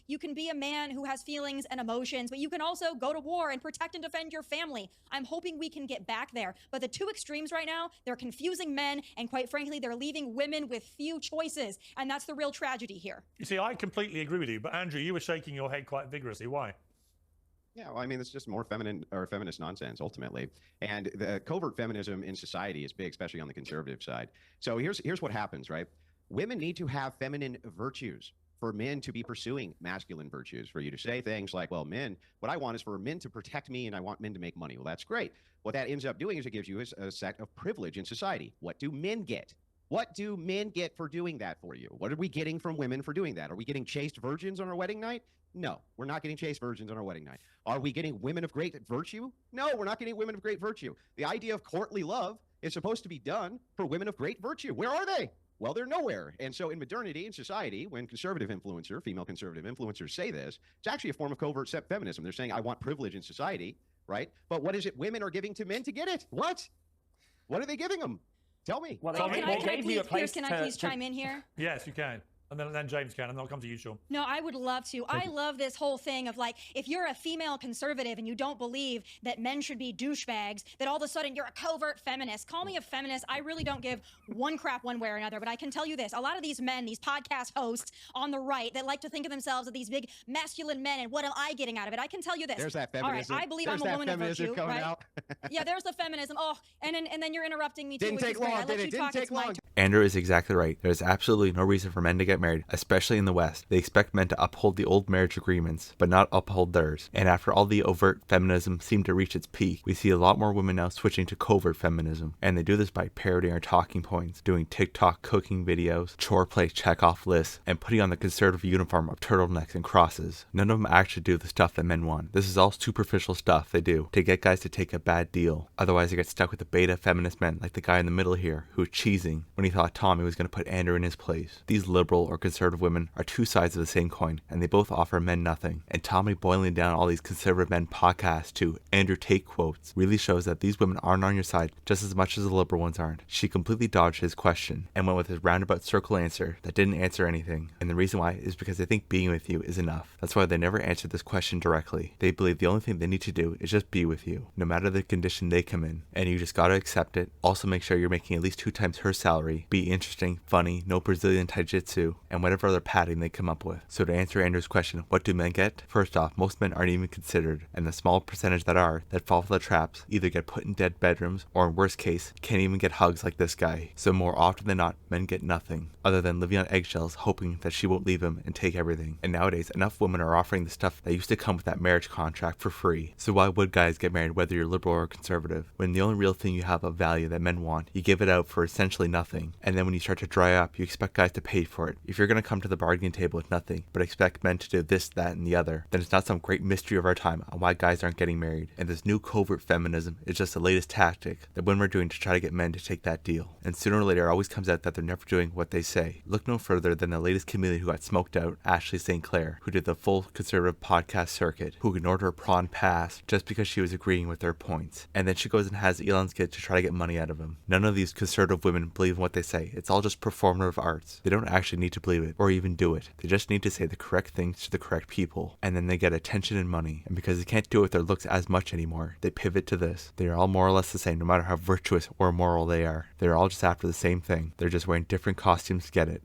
You can be a man who has feelings and emotions, but you can also go to war and protect and defend your family. I'm hoping we can get back there. But the two extremes right now, they're confusing men, and quite frankly, they're leaving women with few choices. And that's the real tragedy here. You see, I completely agree with you, but Andrew, you were shaking your head quite vigorously. Why? Yeah, well, I mean, it's just more feminine or feminist nonsense ultimately. And the covert feminism in society is big, especially on the conservative side. So here's what happens, right? Women need to have feminine virtues for men to be pursuing masculine virtues, for you to say things like, well, men, what I want is for men to protect me and I want men to make money. Well, that's great. What that ends up doing is it gives you a set of privilege in society. What do men get? What do men get for doing that for you? What are we getting from women for doing that? Are we getting chaste virgins on our wedding night? No, we're not getting chaste virgins on our wedding night. Are we getting women of great virtue? No, we're not getting women of great virtue. The idea of courtly love is supposed to be done for women of great virtue. Where are they? Well, they're nowhere. And so in modernity, in society, when female conservative influencers say this, it's actually a form of covert feminism. They're saying, I want privilege in society, right? But what is it women are giving to men to get it? What? What are they giving them? Tell me. Well, Can I please chime in here? Yes, you can. And then James can, and then I'll come to you, Sean. No, I would love to. I love this whole thing of like, if you're a female conservative and you don't believe that men should be douchebags, that all of a sudden you're a covert feminist. Call me a feminist. I really don't give one crap one way or another. But I can tell you this. A lot of these men, these podcast hosts on the right that like to think of themselves as these big masculine men, and what am I getting out of it? I can tell you this. There's that feminism. All right, I believe there's I'm a woman of virtue, coming right? out. Yeah, there's the feminism. Oh, and then you're interrupting me too. Didn't take long, did it? Didn't take long. Andrew is exactly right. There's absolutely no reason for men to get married, especially in the West. They expect men to uphold the old marriage agreements, but not uphold theirs. And after all the overt feminism seemed to reach its peak, we see a lot more women now switching to covert feminism. And they do this by parodying our talking points, doing TikTok cooking videos, chore play check-off lists, and putting on the conservative uniform of turtlenecks and crosses. None of them actually do the stuff that men want. This is all superficial stuff they do to get guys to take a bad deal. Otherwise they get stuck with the beta feminist men like the guy in the middle here, who was cheesing when he thought Tommy was going to put Andrew in his place. These liberal or conservative women are two sides of the same coin, and they both offer men nothing. And Tommy boiling down all these conservative men podcasts to Andrew Tate quotes really shows that these women aren't on your side just as much as the liberal ones aren't. She completely dodged his question and went with his roundabout circle answer that didn't answer anything. And the reason why is because they think being with you is enough. That's why they never answered this question directly. They believe the only thing they need to do is just be with you, no matter the condition they come in. And you just gotta accept it. Also make sure you're making at least 2 times her salary. Be interesting, funny, no Brazilian Jiu-Jitsu, and whatever other padding they come up with. So to answer Andrew's question, what do men get? First off, most men aren't even considered, and the small percentage that are, that fall for the traps, either get put in dead bedrooms, or in worst case, can't even get hugs like this guy. So more often than not, men get nothing, other than living on eggshells, hoping that she won't leave him and take everything. And nowadays, enough women are offering the stuff that used to come with that marriage contract for free. So why would guys get married whether you're liberal or conservative, when the only real thing you have of value that men want, you give it out for essentially nothing, and then when you start to dry up, you expect guys to pay for it. If you're gonna come to the bargaining table with nothing, but expect men to do this, that, and the other, then it's not some great mystery of our time on why guys aren't getting married. And this new covert feminism is just the latest tactic that women are doing to try to get men to take that deal. And sooner or later it always comes out that they're never doing what they say. Look no further than the latest chameleon who got smoked out, Ashley St. Clair, who did the full conservative podcast circuit, who ignored her prawn pass just because she was agreeing with their points. And then she goes and has Elon's kid to try to get money out of him. None of these conservative women believe in what they say. It's all just performative arts. They don't actually need to believe it or even do it. They just need to say the correct things to the correct people, and then they get attention and money. And because they can't do it with their looks as much anymore, they pivot to this. They are all more or less the same, no matter how virtuous or moral they are. They're all just after the same thing. They're just wearing different costumes to get it.